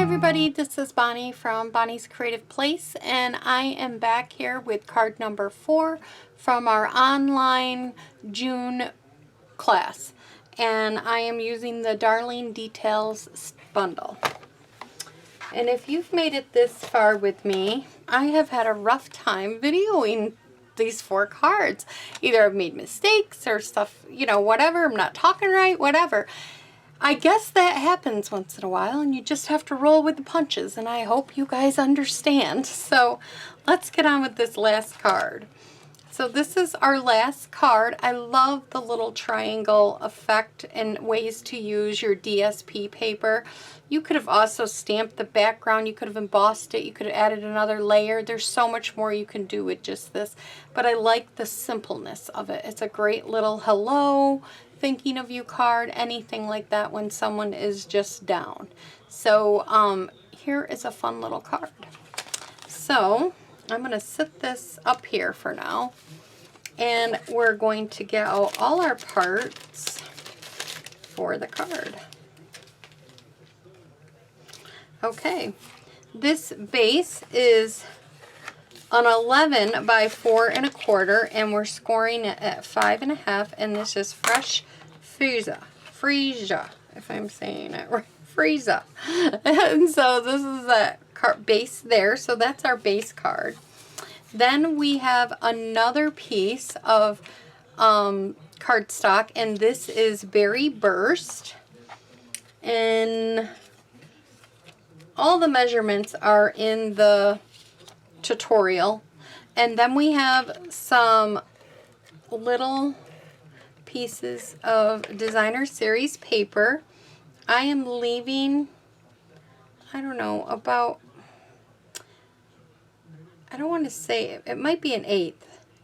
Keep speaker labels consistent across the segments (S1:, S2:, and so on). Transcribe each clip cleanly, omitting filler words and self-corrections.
S1: everybody, this is Bonnie from Bonnie's Creative Place, and I am back here with card number 4 from our online June class, and I am using the Darling Details bundle. And if you've made it this far with me, I have had a rough time videoing these 4 cards. Either I've made mistakes or stuff, you know, whatever, I'm not talking right, whatever. I guess that happens once in a while, and you just have to roll with the punches, and I hope you guys understand. So let's get on with this last card. So this is our last card. I love the little triangle effect and ways to use your DSP paper. You could have also stamped the background. You could have embossed it. You could have added another layer. There's so much more you can do with just this. But I like the simpleness of it. It's a great little hello, thinking of you card, anything like that when someone is just down. So here is a fun little card. So I'm going to sit this up here for now, and we're going to get out all our parts for the card. Okay, this base is an 11 by 4 1/4, and we're scoring it at 5 1/2, and this is fresh freesia, if I'm saying it right, freesia. And so this is a base there, so that's our base card. Then we have another piece of cardstock, and this is Berry Burst, and all the measurements are in the tutorial. And then we have some little pieces of Designer Series paper. I am leaving, I don't know, about, I don't want to say, it might be an 1/8.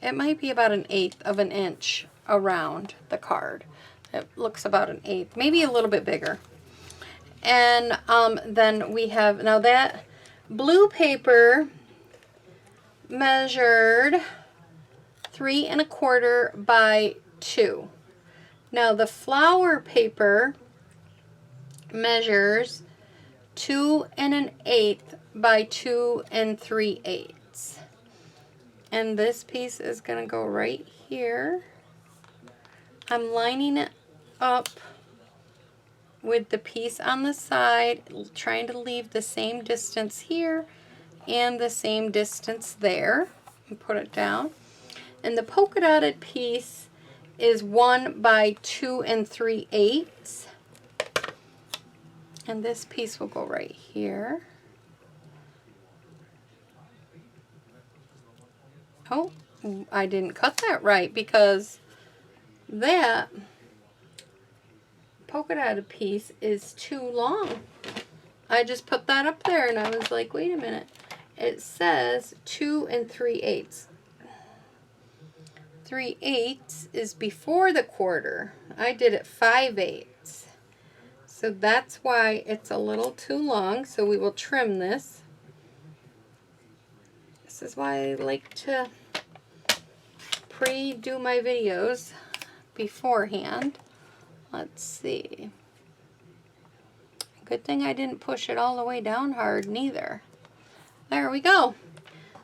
S1: It might be about an 1/8 of an inch around the card. It looks about an 1/8, maybe a little bit bigger. And then we have, now that blue paper measured 3 1/4 by 2. Now the flower paper measures 2 1/8 by 2 3/8. And this piece is going to go right here. I'm lining it up with the piece on the side, trying to leave the same distance here and the same distance there, and put it down. And the polka dotted piece is 1 by 2 3/8, and this piece will go right here. Oh, I didn't cut that right, because that polka dotted piece is too long. I just put that up there, and I was like, wait a minute. It says 2 3/8. 3/8 is before the quarter. I did it 5/8. So that's why it's a little too long. So we will trim this. This is why I like to pre-do my videos beforehand. Let's see. Good thing I didn't push it all the way down hard neither. There we go.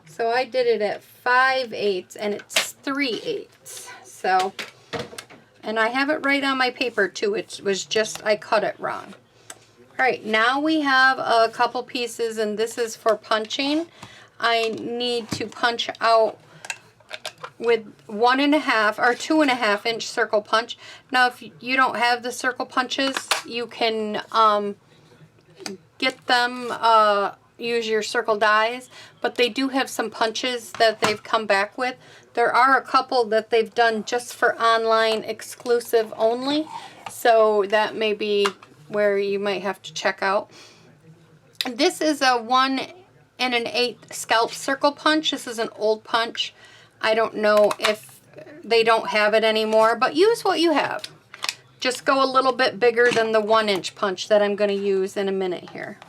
S1: So I did it at 5/8, and it's 3/8. So, and I have it right on my paper too. It was just, I cut it wrong. All right, now we have a couple pieces, and this is for punching. I need to punch out with 1 1/2 or 2 1/2 inch circle punch. Now, if you don't have the circle punches, you can get them, use your circle dies, but they do have some punches that they've come back with. There are a couple that they've done just for online exclusive only, so that may be where you might have to check out. This is a 1 1/8 scalp circle punch. This is an old punch. I don't know if they don't have it anymore, but use what you have. Just go a little bit bigger than the 1 inch punch that I'm going to use in a minute here.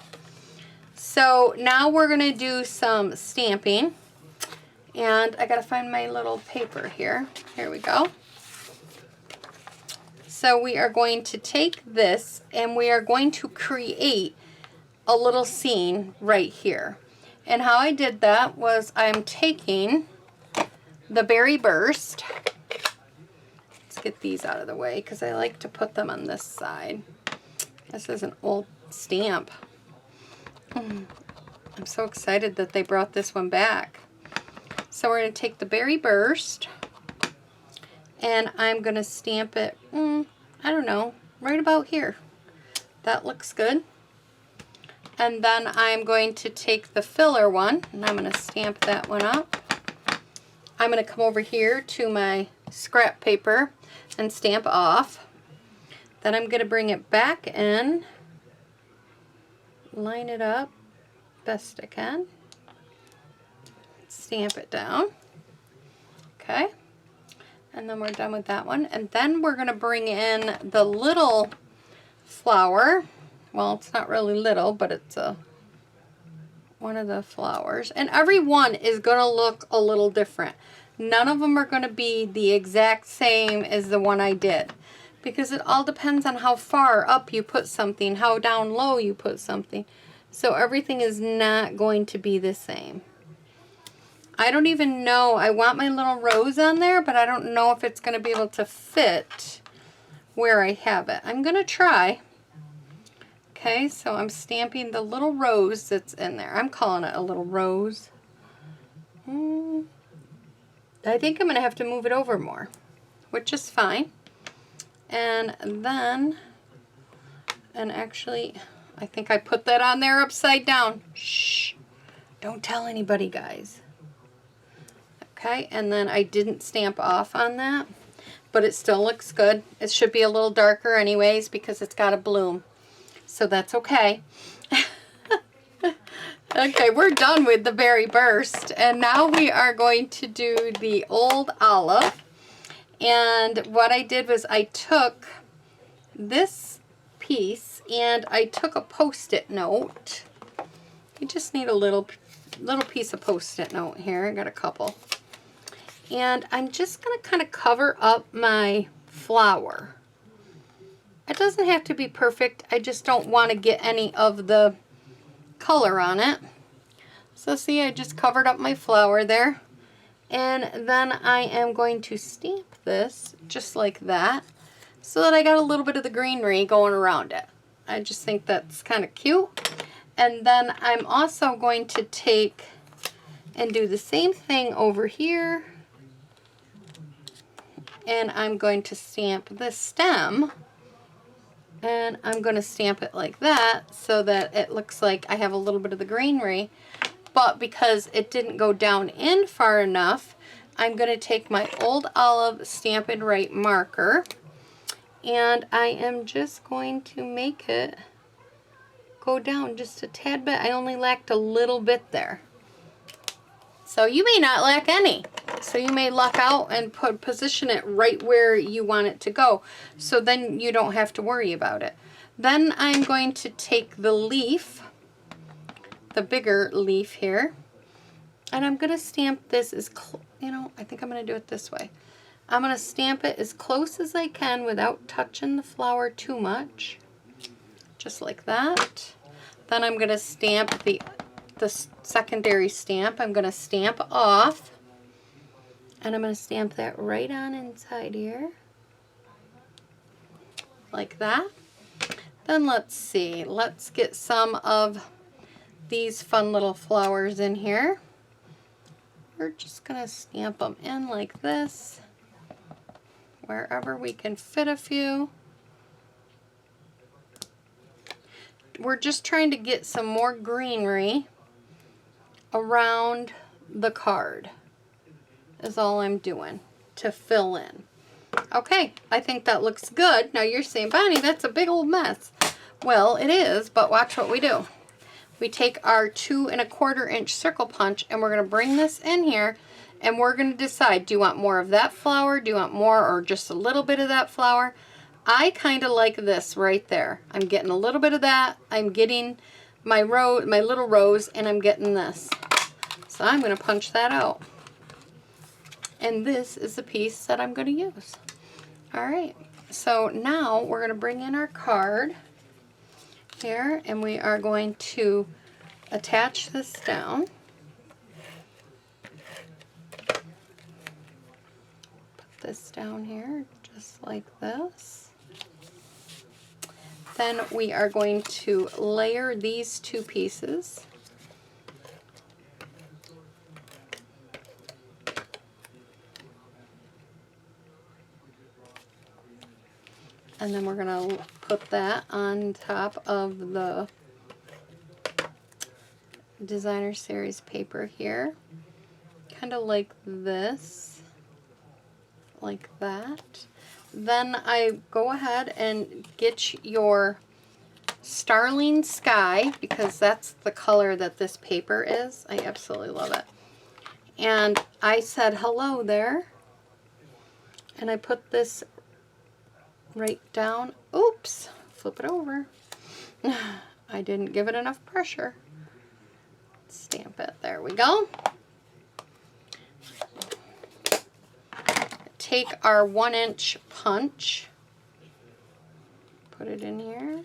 S1: So now we're going to do some stamping, and I got to find my little paper here. Here we go. So we are going to take this, and we are going to create a little scene right here. And how I did that was I'm taking the Berry Burst. Let's get these out of the way because I like to put them on this side. This is an old stamp. I'm so excited that they brought this one back. So we're going to take the Berry Burst and I'm going to stamp it, I don't know, right about here. That looks good. And then I'm going to take the filler one and I'm going to stamp that one up. I'm going to come over here to my scrap paper and stamp off. Then I'm going to bring it back in, line it up best I can, stamp it down. Okay, and then we're done with that one. And then we're going to bring in the little flower. Well, it's not really little, but it's one of the flowers. And every one is going to look a little different. None of them are going to be the exact same as the one I did, because it all depends on how far up you put something, how down low you put something. So everything is not going to be the same. I don't even know, I want my little rose on there, but I don't know if it's going to be able to fit where I have it. I'm going to try. Okay, so I'm stamping the little rose that's in there. I'm calling it a little rose. I think I'm going to have to move it over more, which is fine. And then, and actually, I think I put that on there upside down. Shh, don't tell anybody, guys. Okay, and then I didn't stamp off on that, but it still looks good. It should be a little darker anyways because it's got a bloom. So that's okay. Okay, we're done with the Berry Burst. And now we are going to do the Old Olive. And what I did was I took this piece and I took a Post-it note. You just need a little piece of Post-it note here. I got a couple. And I'm just going to kind of cover up my flower. It doesn't have to be perfect. I just don't want to get any of the color on it. So see, I just covered up my flower there. And then I am going to stamp this just like that so that I got a little bit of the greenery going around it. I just think that's kind of cute. And then I'm also going to take and do the same thing over here. And I'm going to stamp this stem. And I'm going to stamp it like that so that it looks like I have a little bit of the greenery. But because it didn't go down in far enough, I'm going to take my Old Olive Stampin' Right marker. And I am just going to make it go down just a tad bit. I only lacked a little bit there. So you may not lack any. So you may luck out and position it right where you want it to go. So then you don't have to worry about it. Then I'm going to take the leaf, the bigger leaf here, and I'm going to stamp this as, I think I'm going to do it this way. I'm going to stamp it as close as I can without touching the flower too much. Just like that. Then I'm going to stamp the secondary stamp. I'm going to stamp off. And I'm going to stamp that right on inside here. Like that. Then let's see. Let's get some of these fun little flowers in here. We're just going to stamp them in like this. Wherever we can fit a few. We're just trying to get some more greenery around the card. Is all I'm doing to fill in. Okay, I think that looks good. Now you're saying, Bonnie, that's a big old mess. Well, it is, but watch what we do. We take our 2 1/4 inch circle punch and we're going to bring this in here and we're going to decide, do you want more of that flower? Do you want more or just a little bit of that flower? I kind of like this right there. I'm getting a little bit of that. I'm getting my little rose, and I'm getting this. So I'm going to punch that out. And this is the piece that I'm going to use. All right, so now we're going to bring in our card. here, and we are going to attach this down. Put this down here just like this. Then we are going to layer these two pieces. And then we're going to put that on top of the Designer Series paper here. Kind of like this. Like that. Then I go ahead and get your Starling Sky, because that's the color that this paper is. I absolutely love it. And I said hello there. And I put this right down. Oops, flip it over. I didn't give it enough pressure. Stamp it. There we go. Take our 1-inch punch. Put it in here.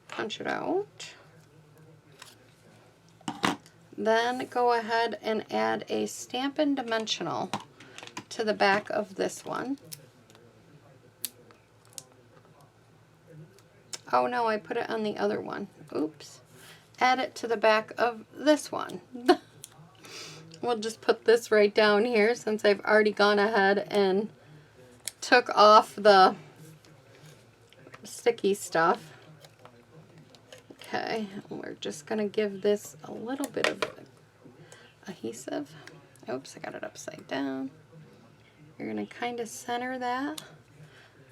S1: Punch it out. Then go ahead and add a Stampin' Dimensional to the back of this one. Oh no, I put it on the other one. Oops. Add it to the back of this one. We'll just put this right down here since I've already gone ahead and took off the sticky stuff. Okay, we're just going to give this a little bit of adhesive. Oops, I got it upside down. You're going to kind of center that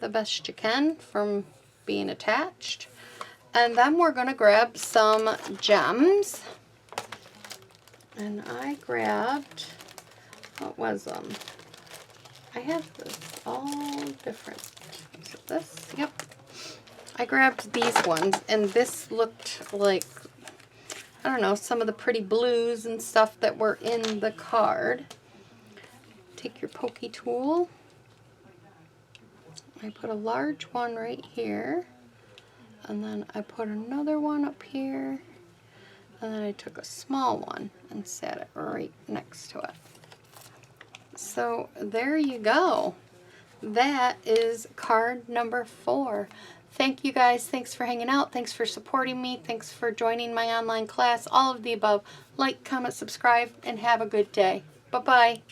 S1: the best you can from being attached. And then we're going to grab some gems. And I grabbed, what was them? I have this all different. Is it this? Yep. I grabbed these ones, and this looked like, I don't know, some of the pretty blues and stuff that were in the card. Take your pokey tool. I put a large one right here, and then I put another one up here, and then I took a small one and set it right next to it. So there you go. That is card number 4. Thank you guys. Thanks for hanging out. Thanks for supporting me. Thanks for joining my online class. All of the above. Like, comment, subscribe, and have a good day. Bye-bye.